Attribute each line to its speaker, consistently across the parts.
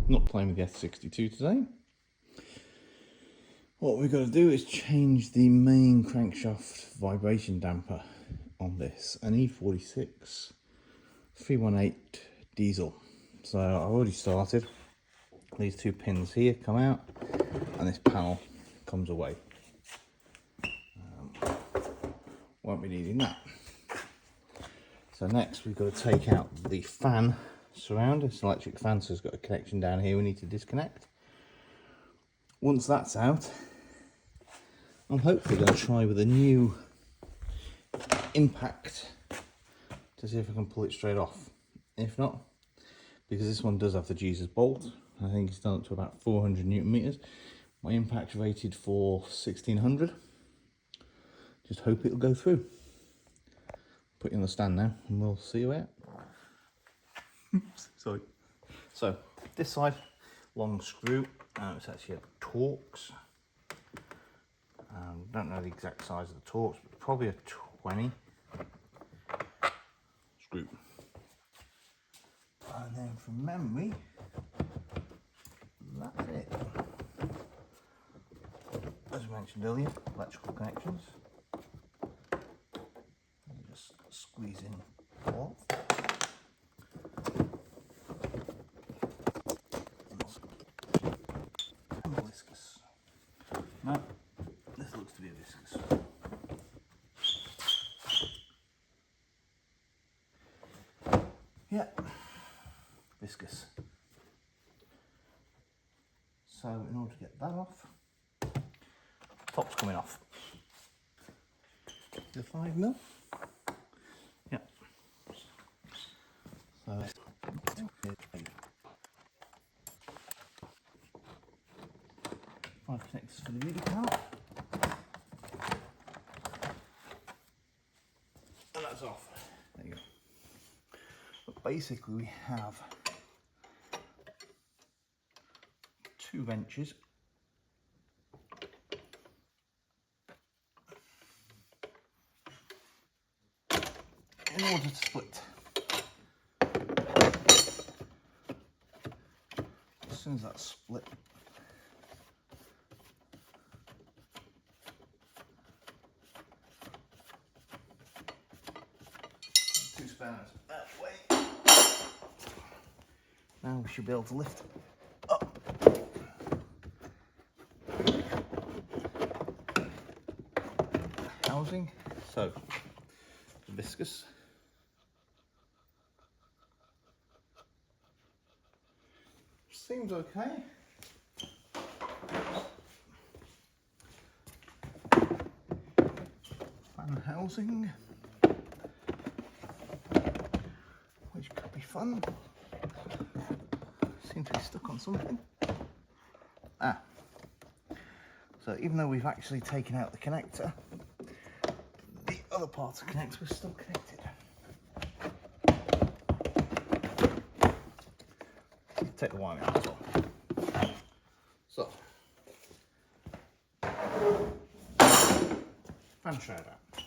Speaker 1: Not playing with the F62 today. What we've got to do is change the main crankshaft vibration damper on this, an e46 318 diesel. So I've already started. These two pins here come out and this panel comes away. Won't be needing that. So next we've got to take out the fan surround. It's an electric fan, so it's got a connection down here we need to disconnect. Once that's out, I'm hopefully going to try with a new impact to see if I can pull it straight off. If not, because this one does have the Jesus bolt, I think it's done up to about 400 Newton meters. My impact rated for 1600. Just hope it'll go through. Put you on the stand now and we'll see you out. Sorry. So this side, long screw, it's actually a Torx. Don't know the exact size of the Torx, but probably a 20 screw. And then from memory, that's it. As I mentioned earlier, electrical connections. Just squeeze in off. And a viscous. No, this looks to be a viscous. Yeah, viscous. So in order to get that off, top's coming off. The 5mm. Yeah. So 5 connectors for the media part. And that's off. There you go. But basically we have 2 wrenches. In order to split. As soon as that's split, two spanners that way. Now we should be able to lift up. Housing. So the viscous. Seems okay. Fan housing, which could be fun. Seem to be stuck on something. Ah, so even though we've actually taken out the connector, the other part of the connector was still connected. Take the wiring out as well. So, fan shroud out.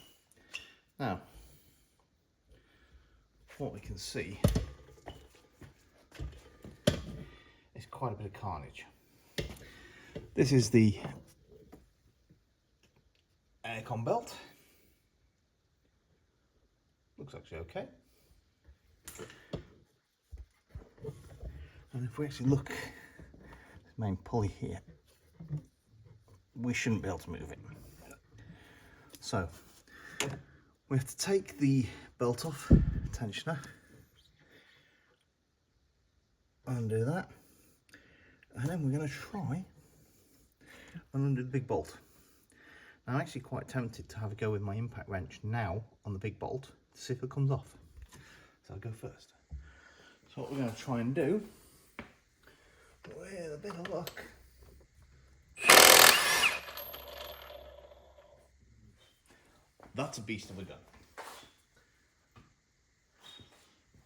Speaker 1: Now, what we can see is quite a bit of carnage. This is the aircon belt. Looks actually okay. And if we actually look at the main pulley here, we shouldn't be able to move it. So we have to take the belt off, tensioner, undo that, and then we're going to try and undo the big bolt. Now I'm actually quite tempted to have a go with my impact wrench now on the big bolt to see if it comes off. So I'll go first. So what we're going to try and do, with a bit of luck, that's a beast of a gun.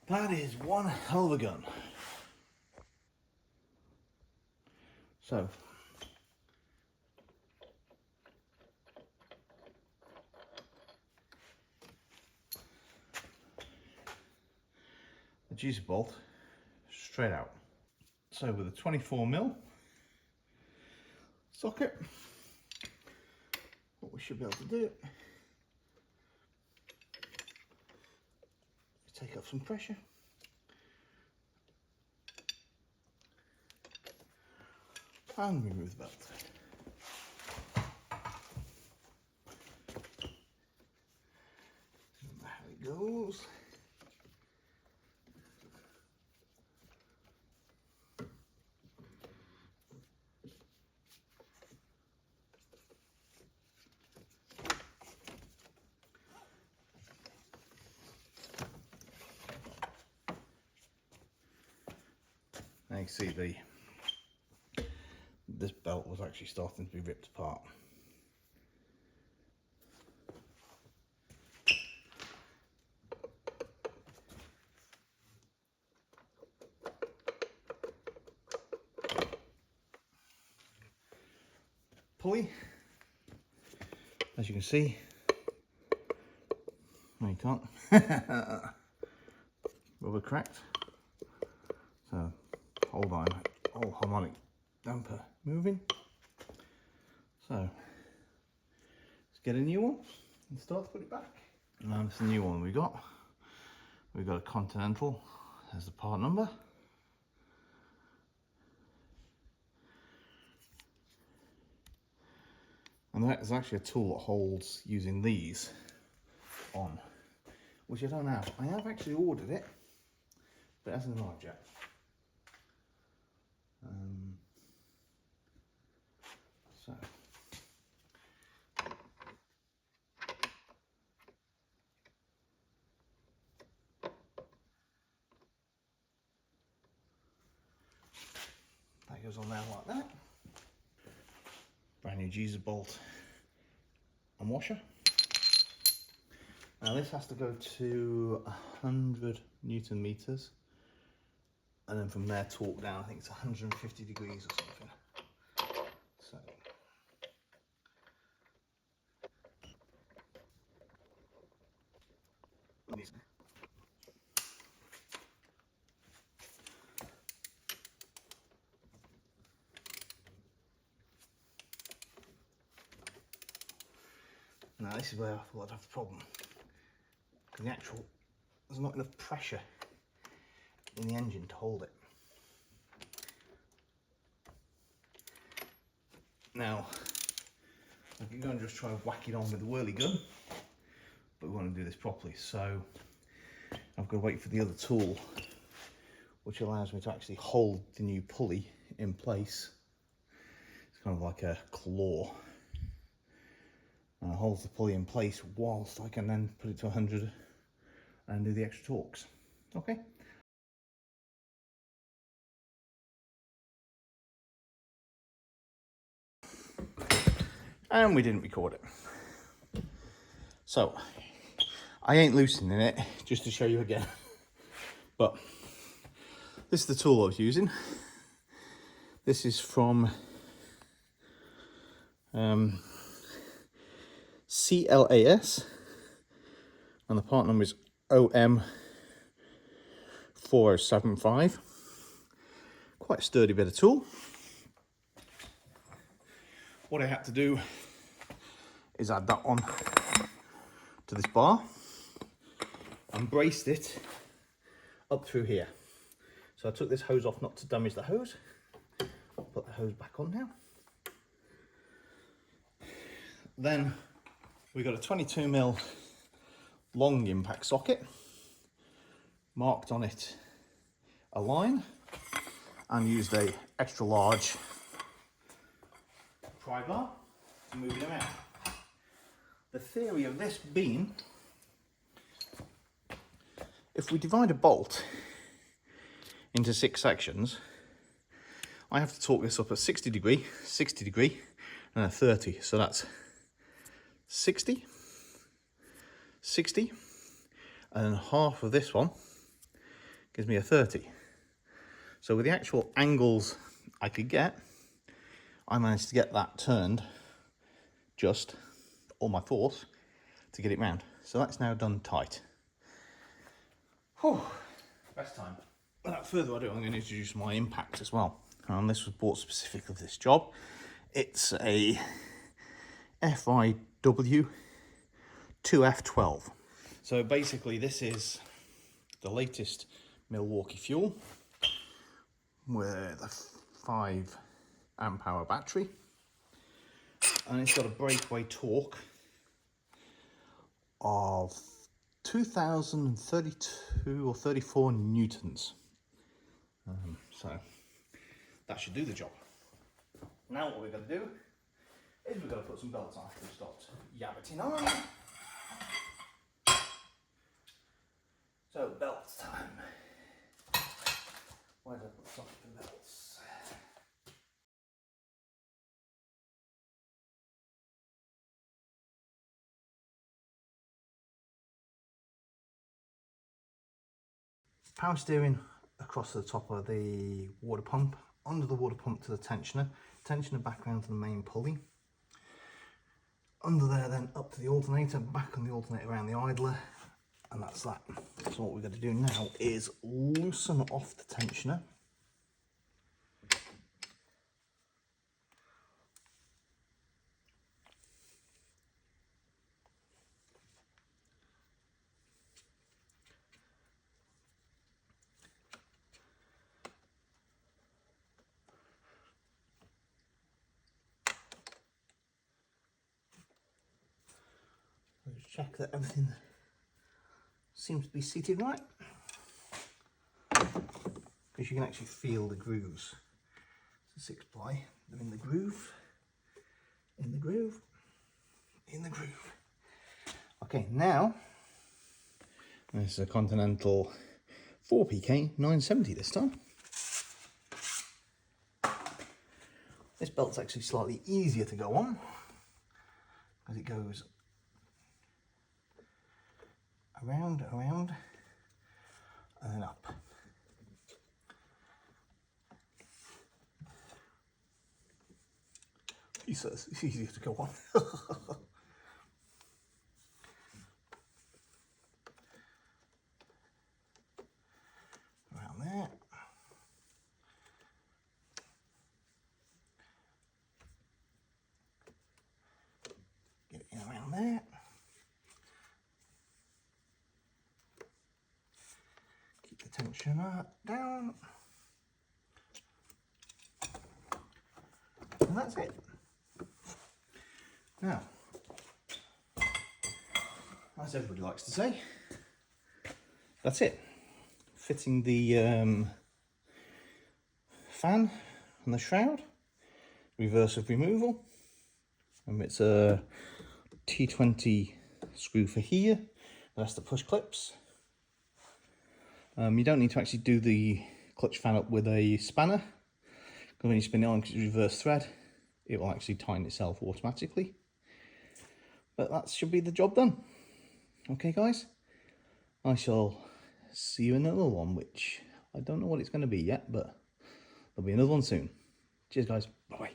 Speaker 1: That is one hell of a gun. So the Jesus bolt straight out. So So with a 24mm socket, what we should be able to do is take off some pressure. And remove the belt. Remember how it goes. Now you can see this belt was actually starting to be ripped apart. Pulley, as you can see, no you can't, rubber cracked, so hold on, whole harmonic damper moving. So let's get a new one and start to put it back. And that's the new one we got. We've got a Continental, there's the part number. And there's actually a tool that holds using these on, which I don't have. I have actually ordered it, but it hasn't arrived yet. So that goes on there like that. Brand new Jesus bolt and washer. Now this has to go to 100 Newton meters, and then from there torque down. I think it's 150 degrees or something. So now this is where I thought I'd have the problem, because there's not enough pressure in the engine to hold it. Now I could go and just try and whack it on with the whirly gun, but we want to do this properly, so I've got to wait for the other tool, which allows me to actually hold the new pulley in place. It's kind of like a claw, and it holds the pulley in place whilst I can then put it to 100 and do the extra torques. Okay. And we didn't record it. So I ain't loosening it just to show you again, but this is the tool I was using. This is from CLAS, and the part number is OM4075. Quite a sturdy bit of tool. What I had to do is add that on to this bar and braced it up through here. So I took this hose off not to damage the hose. Put the hose back on now. Then we got a 22mm long impact socket, marked on it a line, and used a extra large pry bar to move it around. The theory of this being, if we divide a bolt into 6 sections, I have to torque this up at 60 degree, 60 degree, and a 30. So that's 60, 60, and then half of this one gives me a 30. So with the actual angles I could get, I managed to get that turned just all my force to get it round. So that's now done tight. Whew, best time. Without further ado, I'm going to introduce my impact as well. and this was bought specifically for this job. It's a FIW 2F12. So basically this is the latest Milwaukee fuel with a 5 amp hour battery, and it's got a breakaway torque of 2032 or 34 newtons. So that should do the job. Now what we're going to do is we're going to put some belts on after we've stopped yabbiting on. So belts time. Where did I put some of the belts? Power steering across the top of the water pump, under the water pump to the tensioner back around to the main pulley, under there then up to the alternator, back on the alternator around the idler, and that's that. So what we're going to do now is loosen off the tensioner. Let's check that everything seems to be seated right, because you can actually feel the grooves. It's a 6-ply, they're in the groove, in the groove, in the groove. Okay, now this is a Continental 4PK 970 this time. This belt's actually slightly easier to go on because it goes around, and then up. He says it's easier to go on. Around there. Get it in around there. Keep the tension down. And that's it. Now, as everybody likes to say, that's it. Fitting the fan and the shroud, reverse of removal. It's a T20 screw for here, that's the push clips. You don't need to actually do the clutch fan up with a spanner, because when you spin it on, because it's reverse thread, it will actually tighten itself automatically. But that should be the job done. Okay guys, I shall see you in another one, which I don't know what it's going to be yet, but there'll be another one soon. Cheers guys, bye bye.